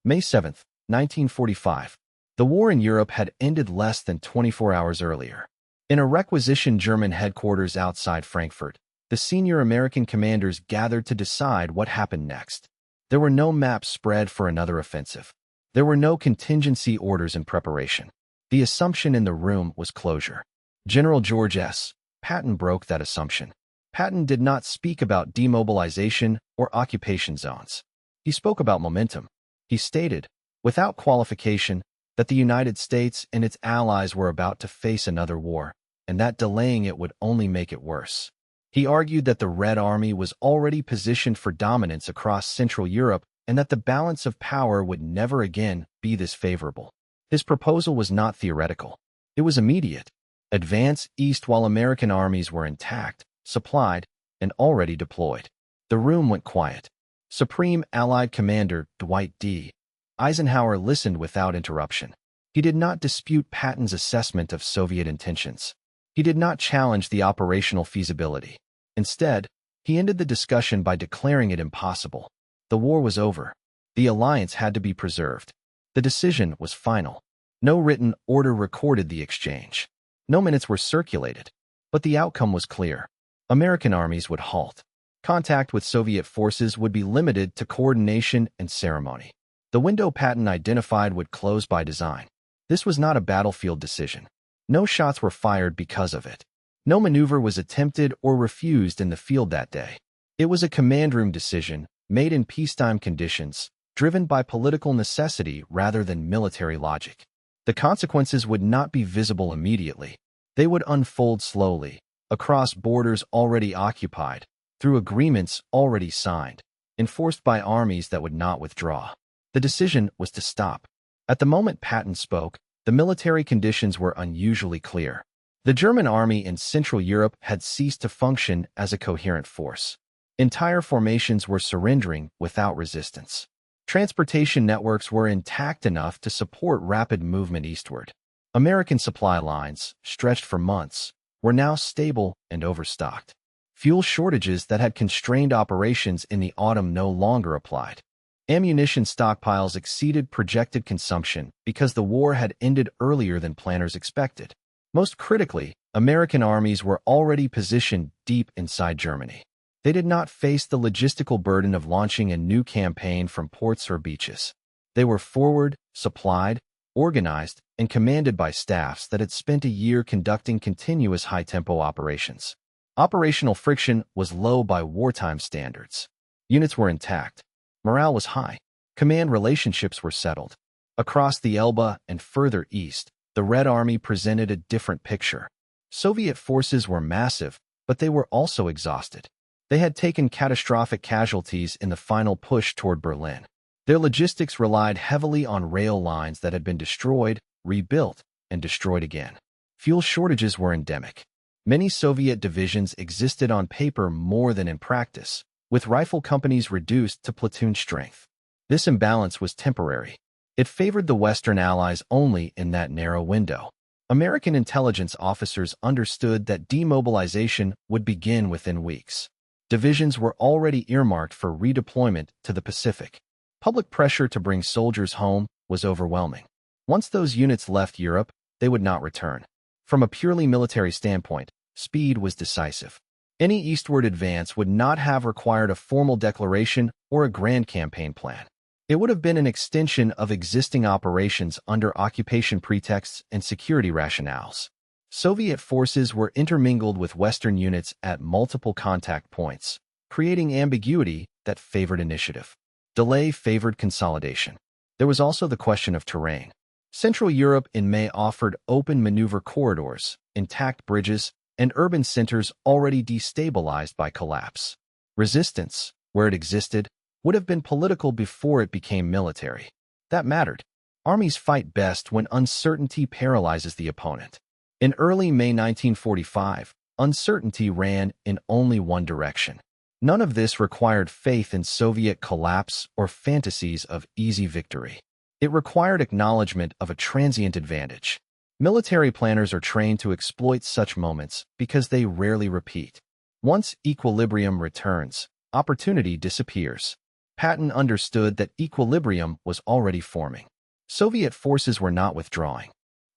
May 7, 1945. The war in Europe had ended less than 24 hours earlier. In a requisitioned German headquarters outside Frankfurt, the senior American commanders gathered to decide what happened next. There were no maps spread for another offensive. There were no contingency orders in preparation. The assumption in the room was closure. General George S. Patton broke that assumption. Patton did not speak about demobilization or occupation zones. He spoke about momentum. He stated, without qualification, that the United States and its allies were about to face another war, and that delaying it would only make it worse. He argued that the Red Army was already positioned for dominance across Central Europe and that the balance of power would never again be this favorable. His proposal was not theoretical. It was immediate. Advance east while American armies were intact, supplied, and already deployed. The room went quiet. Supreme Allied Commander Dwight D. Eisenhower listened without interruption. He did not dispute Patton's assessment of Soviet intentions. He did not challenge the operational feasibility. Instead, he ended the discussion by declaring it impossible. The war was over. The alliance had to be preserved. The decision was final. No written order recorded the exchange. No minutes were circulated. But the outcome was clear. American armies would halt. Contact with Soviet forces would be limited to coordination and ceremony. The window Patton identified would close by design. This was not a battlefield decision. No shots were fired because of it. No maneuver was attempted or refused in the field that day. It was a command room decision, made in peacetime conditions, driven by political necessity rather than military logic. The consequences would not be visible immediately. They would unfold slowly, across borders already occupied, through agreements already signed, enforced by armies that would not withdraw. The decision was to stop. At the moment Patton spoke, the military conditions were unusually clear. The German army in Central Europe had ceased to function as a coherent force. Entire formations were surrendering without resistance. Transportation networks were intact enough to support rapid movement eastward. American supply lines, stretched for months, were now stable and overstocked. Fuel shortages that had constrained operations in the autumn no longer applied. Ammunition stockpiles exceeded projected consumption because the war had ended earlier than planners expected. Most critically, American armies were already positioned deep inside Germany. They did not face the logistical burden of launching a new campaign from ports or beaches. They were forward, supplied, organized, and commanded by staffs that had spent a year conducting continuous high-tempo operations. Operational friction was low by wartime standards. Units were intact. Morale was high. Command relationships were settled. Across the Elbe and further east, the Red Army presented a different picture. Soviet forces were massive, but they were also exhausted. They had taken catastrophic casualties in the final push toward Berlin. Their logistics relied heavily on rail lines that had been destroyed, rebuilt, and destroyed again. Fuel shortages were endemic. Many Soviet divisions existed on paper more than in practice, with rifle companies reduced to platoon strength. This imbalance was temporary. It favored the Western Allies only in that narrow window. American intelligence officers understood that demobilization would begin within weeks. Divisions were already earmarked for redeployment to the Pacific. Public pressure to bring soldiers home was overwhelming. Once those units left Europe, they would not return. From a purely military standpoint, speed was decisive. Any eastward advance would not have required a formal declaration or a grand campaign plan. It would have been an extension of existing operations under occupation pretexts and security rationales. Soviet forces were intermingled with Western units at multiple contact points, creating ambiguity that favored initiative. Delay favored consolidation. There was also the question of terrain. Central Europe in May offered open maneuver corridors, intact bridges, and urban centers already destabilized by collapse. Resistance, where it existed, would have been political before it became military. That mattered. Armies fight best when uncertainty paralyzes the opponent. In early May 1945, uncertainty ran in only one direction. None of this required faith in Soviet collapse or fantasies of easy victory. It required acknowledgement of a transient advantage. Military planners are trained to exploit such moments because they rarely repeat. Once equilibrium returns, opportunity disappears. Patton understood that equilibrium was already forming. Soviet forces were not withdrawing.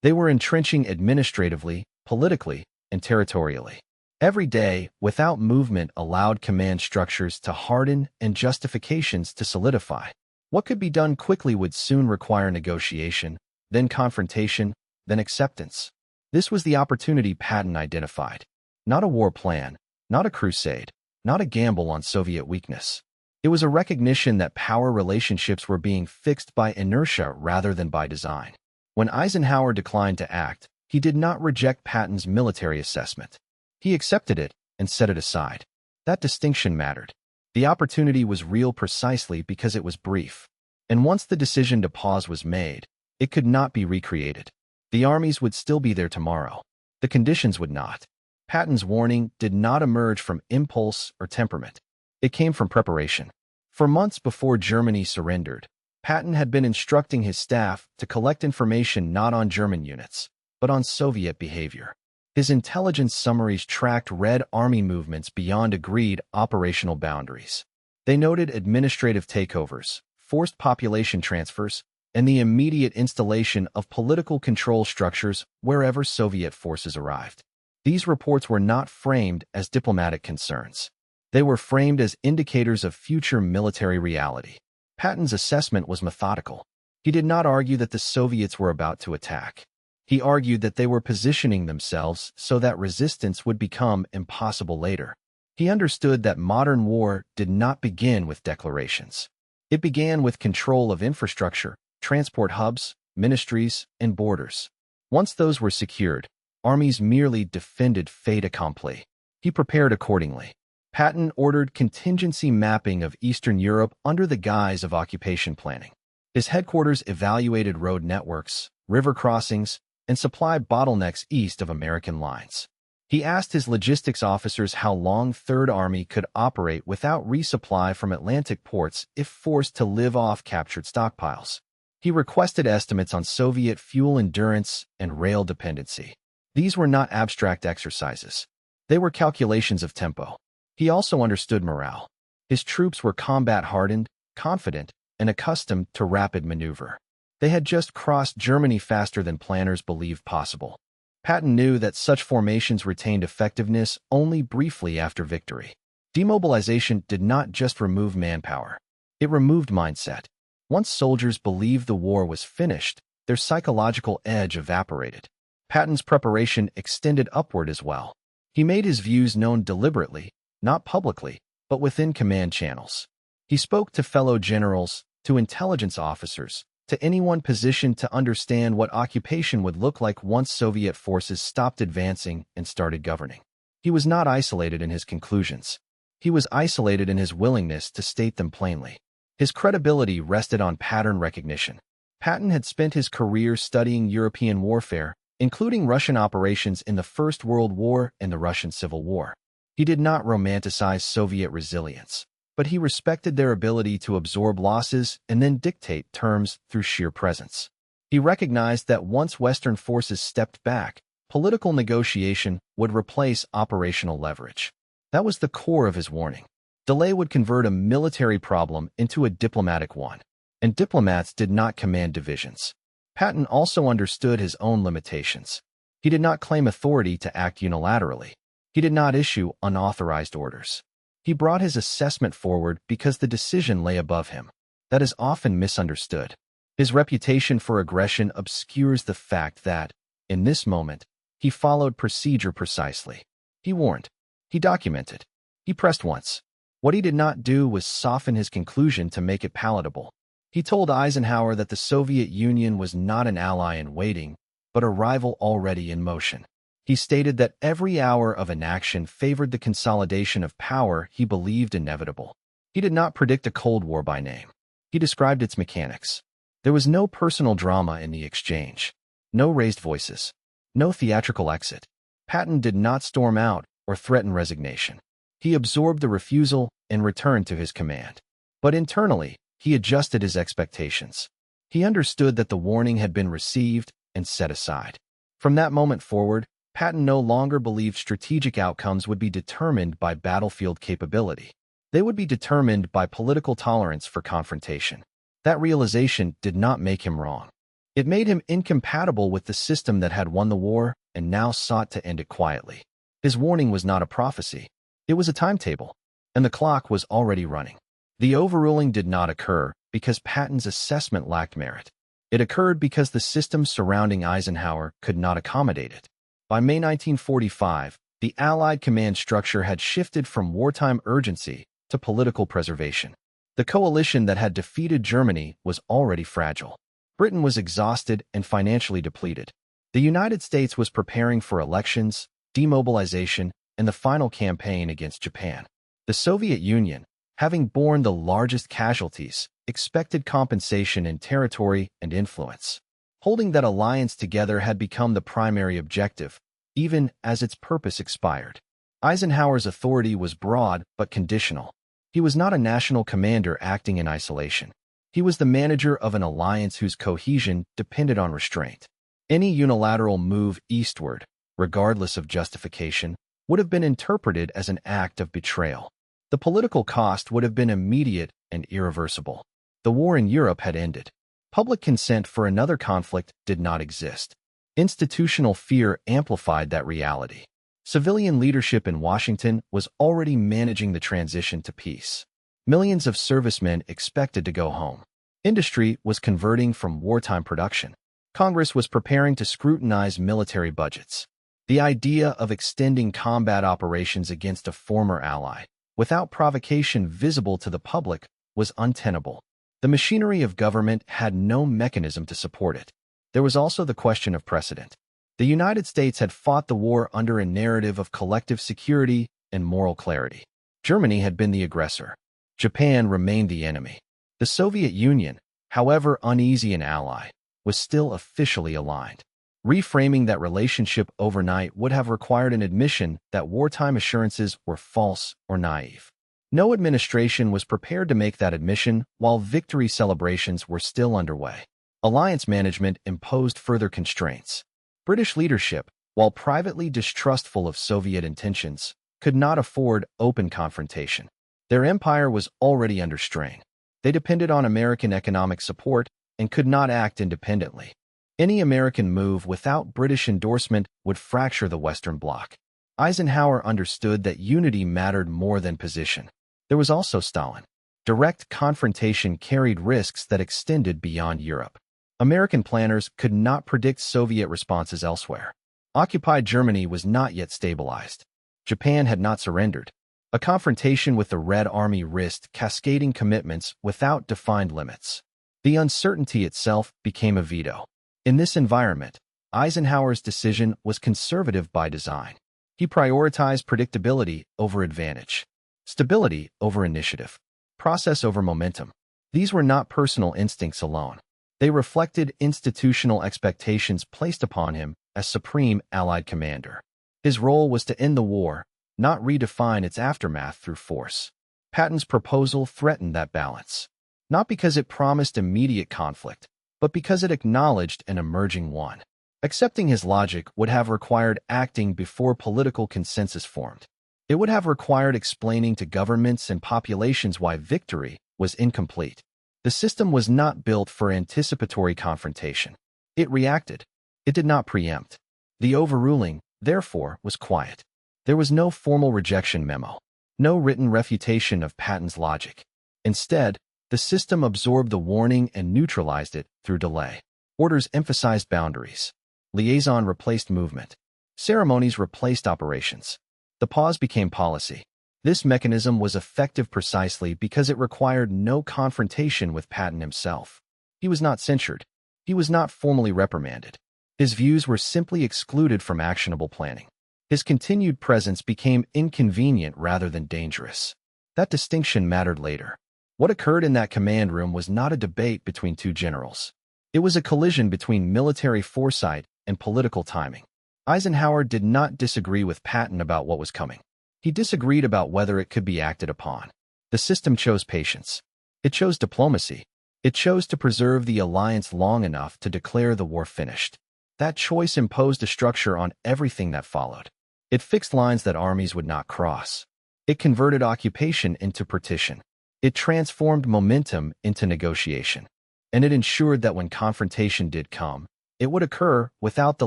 They were entrenching administratively, politically, and territorially. Every day, without movement, allowed command structures to harden and justifications to solidify. What could be done quickly would soon require negotiation, then confrontation, then acceptance. This was the opportunity Patton identified. Not a war plan, not a crusade, not a gamble on Soviet weakness. It was a recognition that power relationships were being fixed by inertia rather than by design. When Eisenhower declined to act, he did not reject Patton's military assessment. He accepted it and set it aside. That distinction mattered. The opportunity was real precisely because it was brief. And once the decision to pause was made, it could not be recreated. The armies would still be there tomorrow. The conditions would not. Patton's warning did not emerge from impulse or temperament. It came from preparation. For months before Germany surrendered, Patton had been instructing his staff to collect information not on German units, but on Soviet behavior. His intelligence summaries tracked Red Army movements beyond agreed operational boundaries. They noted administrative takeovers, forced population transfers, and the immediate installation of political control structures wherever Soviet forces arrived. These reports were not framed as diplomatic concerns. They were framed as indicators of future military reality. Patton's assessment was methodical. He did not argue that the Soviets were about to attack. He argued that they were positioning themselves so that resistance would become impossible later. He understood that modern war did not begin with declarations. It began with control of infrastructure, transport hubs, ministries, and borders. Once those were secured, armies merely defended fait accompli. He prepared accordingly. Patton ordered contingency mapping of Eastern Europe under the guise of occupation planning. His headquarters evaluated road networks, river crossings, and supply bottlenecks east of American lines. He asked his logistics officers how long Third Army could operate without resupply from Atlantic ports if forced to live off captured stockpiles. He requested estimates on Soviet fuel endurance and rail dependency. These were not abstract exercises. They were calculations of tempo. He also understood morale. His troops were combat-hardened, confident, and accustomed to rapid maneuver. They had just crossed Germany faster than planners believed possible. Patton knew that such formations retained effectiveness only briefly after victory. Demobilization did not just remove manpower. It removed mindset. Once soldiers believed the war was finished, their psychological edge evaporated. Patton's preparation extended upward as well. He made his views known deliberately, not publicly, but within command channels. He spoke to fellow generals, to intelligence officers, to anyone positioned to understand what occupation would look like once Soviet forces stopped advancing and started governing. He was not isolated in his conclusions. He was isolated in his willingness to state them plainly. His credibility rested on pattern recognition. Patton had spent his career studying European warfare, including Russian operations in the First World War and the Russian Civil War. He did not romanticize Soviet resilience, but he respected their ability to absorb losses and then dictate terms through sheer presence. He recognized that once Western forces stepped back, political negotiation would replace operational leverage. That was the core of his warning. Delay would convert a military problem into a diplomatic one, and diplomats did not command divisions. Patton also understood his own limitations. He did not claim authority to act unilaterally. He did not issue unauthorized orders. He brought his assessment forward because the decision lay above him. That is often misunderstood. His reputation for aggression obscures the fact that, in this moment, he followed procedure precisely. He warned. He documented. He pressed once. What he did not do was soften his conclusion to make it palatable. He told Eisenhower that the Soviet Union was not an ally in waiting, but a rival already in motion. He stated that every hour of inaction favored the consolidation of power he believed inevitable. He did not predict a Cold War by name. He described its mechanics. There was no personal drama in the exchange, no raised voices, no theatrical exit. Patton did not storm out or threaten resignation. He absorbed the refusal and returned to his command. But internally, he adjusted his expectations. He understood that the warning had been received and set aside. From that moment forward, Patton no longer believed strategic outcomes would be determined by battlefield capability. They would be determined by political tolerance for confrontation. That realization did not make him wrong. It made him incompatible with the system that had won the war and now sought to end it quietly. His warning was not a prophecy. It was a timetable, and the clock was already running. The overruling did not occur because Patton's assessment lacked merit. It occurred because the system surrounding Eisenhower could not accommodate it. By May 1945, the Allied command structure had shifted from wartime urgency to political preservation. The coalition that had defeated Germany was already fragile. Britain was exhausted and financially depleted. The United States was preparing for elections, demobilization, and the final campaign against Japan. The Soviet Union, having borne the largest casualties, expected compensation in territory and influence. Holding that alliance together had become the primary objective, even as its purpose expired. Eisenhower's authority was broad but conditional. He was not a national commander acting in isolation. He was the manager of an alliance whose cohesion depended on restraint. Any unilateral move eastward, regardless of justification, would have been interpreted as an act of betrayal. The political cost would have been immediate and irreversible. The war in Europe had ended. Public consent for another conflict did not exist. Institutional fear amplified that reality. Civilian leadership in Washington was already managing the transition to peace. Millions of servicemen expected to go home. Industry was converting from wartime production. Congress was preparing to scrutinize military budgets. The idea of extending combat operations against a former ally, without provocation visible to the public, was untenable. The machinery of government had no mechanism to support it. There was also the question of precedent. The United States had fought the war under a narrative of collective security and moral clarity. Germany had been the aggressor. Japan remained the enemy. The Soviet Union, however uneasy an ally, was still officially aligned. Reframing that relationship overnight would have required an admission that wartime assurances were false or naive. No administration was prepared to make that admission while victory celebrations were still underway. Alliance management imposed further constraints. British leadership, while privately distrustful of Soviet intentions, could not afford open confrontation. Their empire was already under strain. They depended on American economic support and could not act independently. Any American move without British endorsement would fracture the Western Bloc. Eisenhower understood that unity mattered more than position. There was also Stalin. Direct confrontation carried risks that extended beyond Europe. American planners could not predict Soviet responses elsewhere. Occupied Germany was not yet stabilized. Japan had not surrendered. A confrontation with the Red Army risked cascading commitments without defined limits. The uncertainty itself became a veto. In this environment, Eisenhower's decision was conservative by design. He prioritized predictability over advantage, stability over initiative, process over momentum. These were not personal instincts alone. They reflected institutional expectations placed upon him as supreme Allied commander. His role was to end the war, not redefine its aftermath through force. Patton's proposal threatened that balance, not because it promised immediate conflict, but because it acknowledged an emerging one. Accepting his logic would have required acting before political consensus formed. It would have required explaining to governments and populations why victory was incomplete. The system was not built for anticipatory confrontation. It reacted. It did not preempt. The overruling, therefore, was quiet. There was no formal rejection memo, no written refutation of Patton's logic. Instead, the system absorbed the warning and neutralized it through delay. Orders emphasized boundaries. Liaison replaced movement. Ceremonies replaced operations. The pause became policy. This mechanism was effective precisely because it required no confrontation with Patton himself. He was not censured. He was not formally reprimanded. His views were simply excluded from actionable planning. His continued presence became inconvenient rather than dangerous. That distinction mattered later. What occurred in that command room was not a debate between two generals. It was a collision between military foresight and political timing. Eisenhower did not disagree with Patton about what was coming. He disagreed about whether it could be acted upon. The system chose patience. It chose diplomacy. It chose to preserve the alliance long enough to declare the war finished. That choice imposed a structure on everything that followed. It fixed lines that armies would not cross. It converted occupation into partition. It transformed momentum into negotiation. And it ensured that when confrontation did come, it would occur without the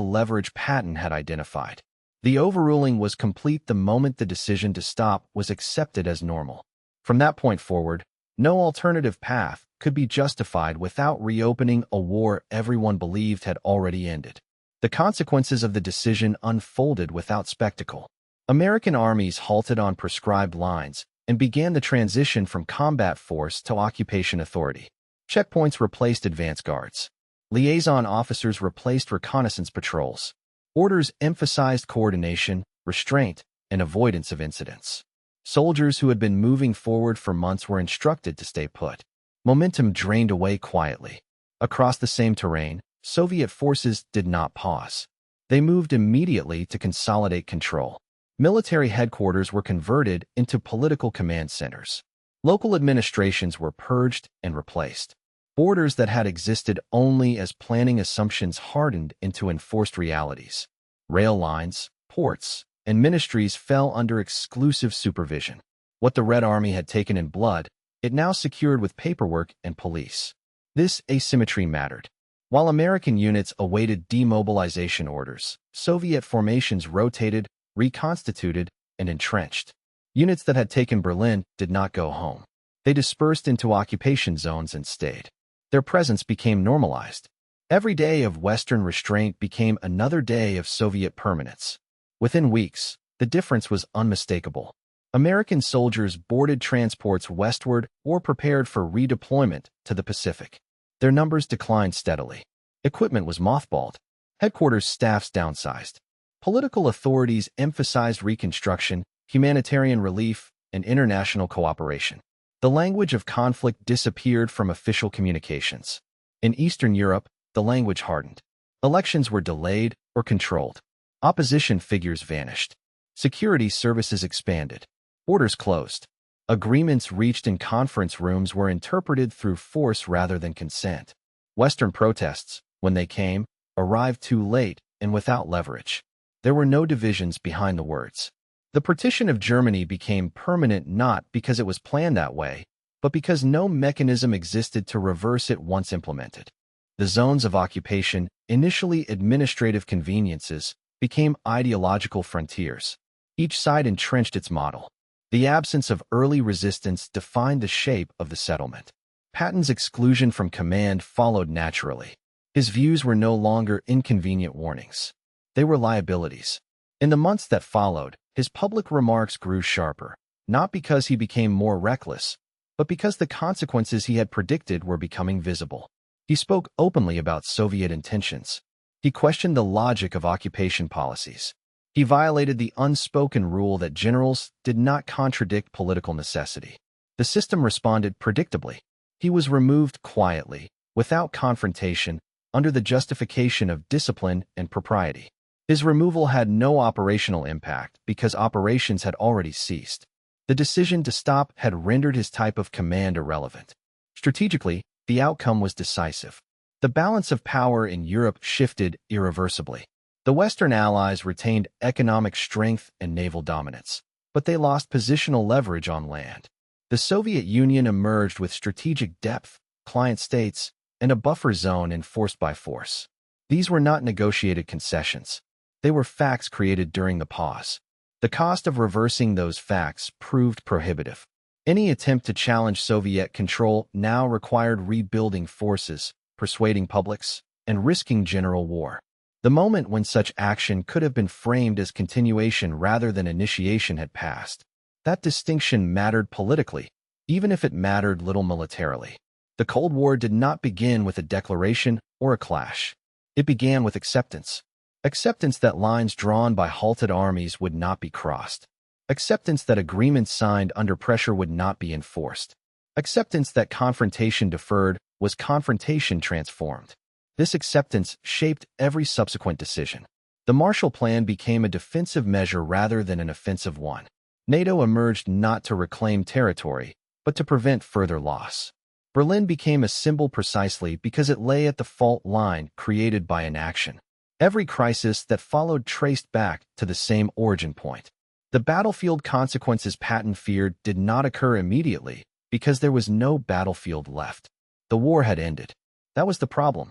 leverage Patton had identified. The overruling was complete the moment the decision to stop was accepted as normal. From that point forward, no alternative path could be justified without reopening a war everyone believed had already ended. The consequences of the decision unfolded without spectacle. American armies halted on prescribed lines and began the transition from combat force to occupation authority. Checkpoints replaced advance guards. Liaison officers replaced reconnaissance patrols. Orders emphasized coordination, restraint, and avoidance of incidents. Soldiers who had been moving forward for months were instructed to stay put. Momentum drained away quietly. Across the same terrain, Soviet forces did not pause. They moved immediately to consolidate control. Military headquarters were converted into political command centers. Local administrations were purged and replaced. Borders that had existed only as planning assumptions hardened into enforced realities. Rail lines, ports, and ministries fell under exclusive supervision. What the Red Army had taken in blood, it now secured with paperwork and police. This asymmetry mattered. While American units awaited demobilization orders, Soviet formations rotated, reconstituted, and entrenched. Units that had taken Berlin did not go home. They dispersed into occupation zones and stayed. Their presence became normalized. Every day of Western restraint became another day of Soviet permanence. Within weeks, the difference was unmistakable. American soldiers boarded transports westward or prepared for redeployment to the Pacific. Their numbers declined steadily. Equipment was mothballed. Headquarters staffs downsized. Political authorities emphasized reconstruction, humanitarian relief, and international cooperation. The language of conflict disappeared from official communications. In Eastern Europe, the language hardened. Elections were delayed or controlled. Opposition figures vanished. Security services expanded. Borders closed. Agreements reached in conference rooms were interpreted through force rather than consent. Western protests, when they came, arrived too late and without leverage. There were no divisions behind the words. The partition of Germany became permanent not because it was planned that way, but because no mechanism existed to reverse it once implemented. The zones of occupation, initially administrative conveniences, became ideological frontiers. Each side entrenched its model. The absence of early resistance defined the shape of the settlement. Patton's exclusion from command followed naturally. His views were no longer inconvenient warnings. They were liabilities. In the months that followed, his public remarks grew sharper, not because he became more reckless, but because the consequences he had predicted were becoming visible. He spoke openly about Soviet intentions. He questioned the logic of occupation policies. He violated the unspoken rule that generals did not contradict political necessity. The system responded predictably. He was removed quietly, without confrontation, under the justification of discipline and propriety. His removal had no operational impact because operations had already ceased. The decision to stop had rendered his type of command irrelevant. Strategically, the outcome was decisive. The balance of power in Europe shifted irreversibly. The Western Allies retained economic strength and naval dominance, but they lost positional leverage on land. The Soviet Union emerged with strategic depth, client states, and a buffer zone enforced by force. These were not negotiated concessions. They were facts created during the pause. The cost of reversing those facts proved prohibitive. Any attempt to challenge Soviet control now required rebuilding forces, persuading publics, and risking general war. The moment when such action could have been framed as continuation rather than initiation had passed. That distinction mattered politically, even if it mattered little militarily. The Cold War did not begin with a declaration or a clash. It began with acceptance. Acceptance that lines drawn by halted armies would not be crossed. Acceptance that agreements signed under pressure would not be enforced. Acceptance that confrontation deferred was confrontation transformed. This acceptance shaped every subsequent decision. The Marshall Plan became a defensive measure rather than an offensive one. NATO emerged not to reclaim territory, but to prevent further loss. Berlin became a symbol precisely because it lay at the fault line created by inaction. Every crisis that followed traced back to the same origin point. The battlefield consequences Patton feared did not occur immediately because there was no battlefield left. The war had ended. That was the problem.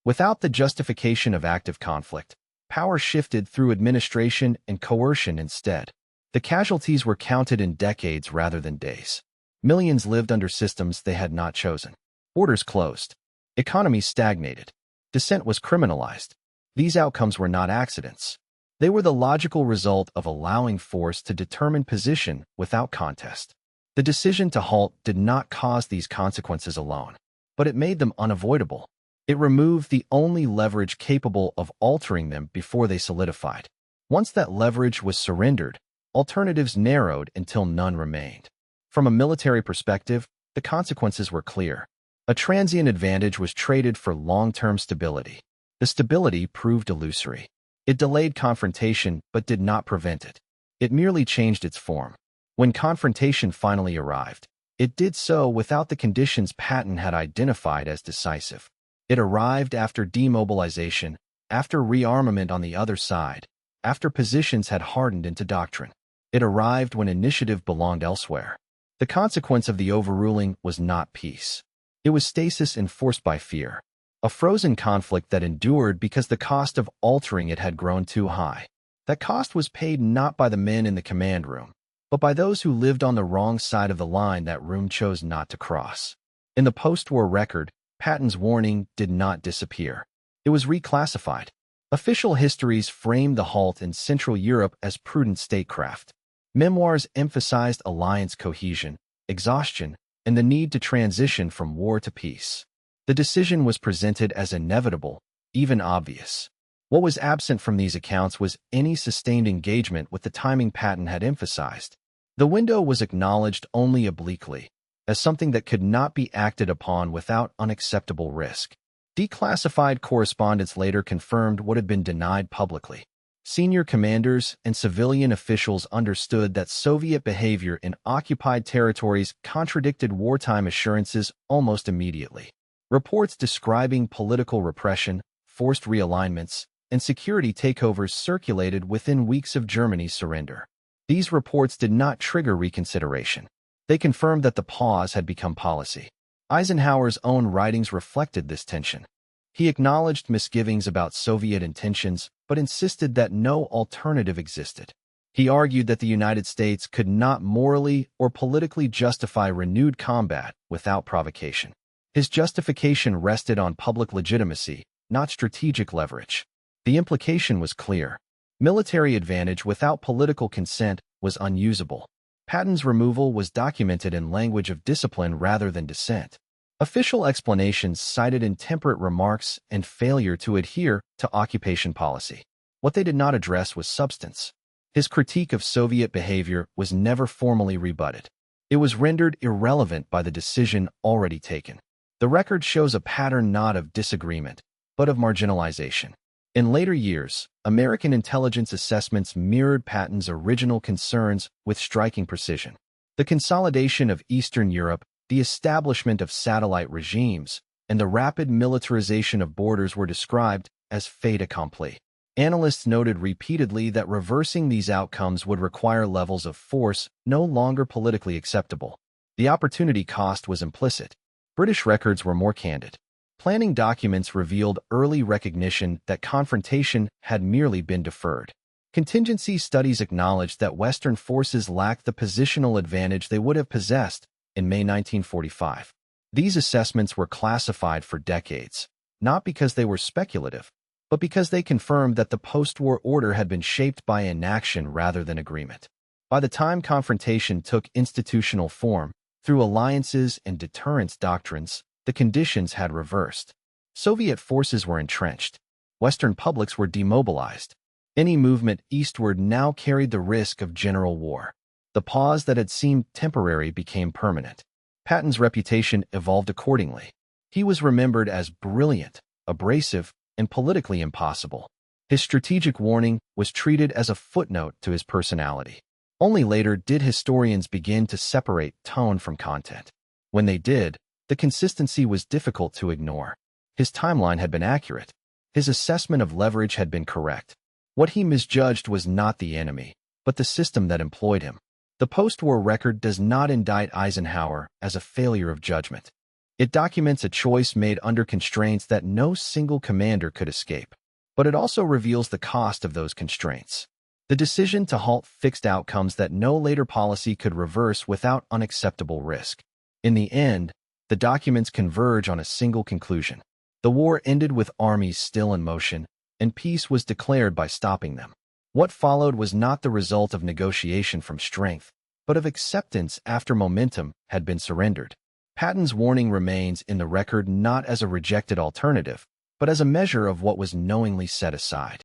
Without the justification of active conflict, power shifted through administration and coercion instead. The casualties were counted in decades rather than days. Millions lived under systems they had not chosen. Borders closed. Economies stagnated. Dissent was criminalized. These outcomes were not accidents. They were the logical result of allowing force to determine position without contest. The decision to halt did not cause these consequences alone, but it made them unavoidable. It removed the only leverage capable of altering them before they solidified. Once that leverage was surrendered, alternatives narrowed until none remained. From a military perspective, the consequences were clear. A transient advantage was traded for long-term stability. The stability proved illusory. It delayed confrontation but did not prevent it. It merely changed its form. When confrontation finally arrived, it did so without the conditions Patton had identified as decisive. It arrived after demobilization, after rearmament on the other side, after positions had hardened into doctrine. It arrived when initiative belonged elsewhere. The consequence of the overruling was not peace. It was stasis enforced by fear, a frozen conflict that endured because the cost of altering it had grown too high. That cost was paid not by the men in the command room, but by those who lived on the wrong side of the line that room chose not to cross. In the post-war record, Patton's warning did not disappear. It was reclassified. Official histories framed the halt in Central Europe as prudent statecraft. Memoirs emphasized alliance cohesion, exhaustion, and the need to transition from war to peace. The decision was presented as inevitable, even obvious. What was absent from these accounts was any sustained engagement with the timing Patton had emphasized. The window was acknowledged only obliquely, as something that could not be acted upon without unacceptable risk. Declassified correspondence later confirmed what had been denied publicly. Senior commanders and civilian officials understood that Soviet behavior in occupied territories contradicted wartime assurances almost immediately. Reports describing political repression, forced realignments, and security takeovers circulated within weeks of Germany's surrender. These reports did not trigger reconsideration. They confirmed that the pause had become policy. Eisenhower's own writings reflected this tension. He acknowledged misgivings about Soviet intentions, but insisted that no alternative existed. He argued that the United States could not morally or politically justify renewed combat without provocation. His justification rested on public legitimacy, not strategic leverage. The implication was clear. Military advantage without political consent was unusable. Patton's removal was documented in language of discipline rather than dissent. Official explanations cited intemperate remarks and failure to adhere to occupation policy. What they did not address was substance. His critique of Soviet behavior was never formally rebutted. It was rendered irrelevant by the decision already taken. The record shows a pattern not of disagreement, but of marginalization. In later years, American intelligence assessments mirrored Patton's original concerns with striking precision. The consolidation of Eastern Europe, the establishment of satellite regimes, and the rapid militarization of borders were described as fait accompli. Analysts noted repeatedly that reversing these outcomes would require levels of force no longer politically acceptable. The opportunity cost was implicit. British records were more candid. Planning documents revealed early recognition that confrontation had merely been deferred. Contingency studies acknowledged that Western forces lacked the positional advantage they would have possessed in May 1945. These assessments were classified for decades, not because they were speculative, but because they confirmed that the post-war order had been shaped by inaction rather than agreement. By the time confrontation took institutional form, through alliances and deterrence doctrines, the conditions had reversed. Soviet forces were entrenched. Western publics were demobilized. Any movement eastward now carried the risk of general war. The pause that had seemed temporary became permanent. Patton's reputation evolved accordingly. He was remembered as brilliant, abrasive, and politically impossible. His strategic warning was treated as a footnote to his personality. Only later did historians begin to separate tone from content. When they did, the consistency was difficult to ignore. His timeline had been accurate. His assessment of leverage had been correct. What he misjudged was not the enemy, but the system that employed him. The post-war record does not indict Eisenhower as a failure of judgment. It documents a choice made under constraints that no single commander could escape. But it also reveals the cost of those constraints. The decision to halt fixed outcomes that no later policy could reverse without unacceptable risk. In the end, the documents converge on a single conclusion. The war ended with armies still in motion, and peace was declared by stopping them. What followed was not the result of negotiation from strength, but of acceptance after momentum had been surrendered. Patton's warning remains in the record not as a rejected alternative, but as a measure of what was knowingly set aside.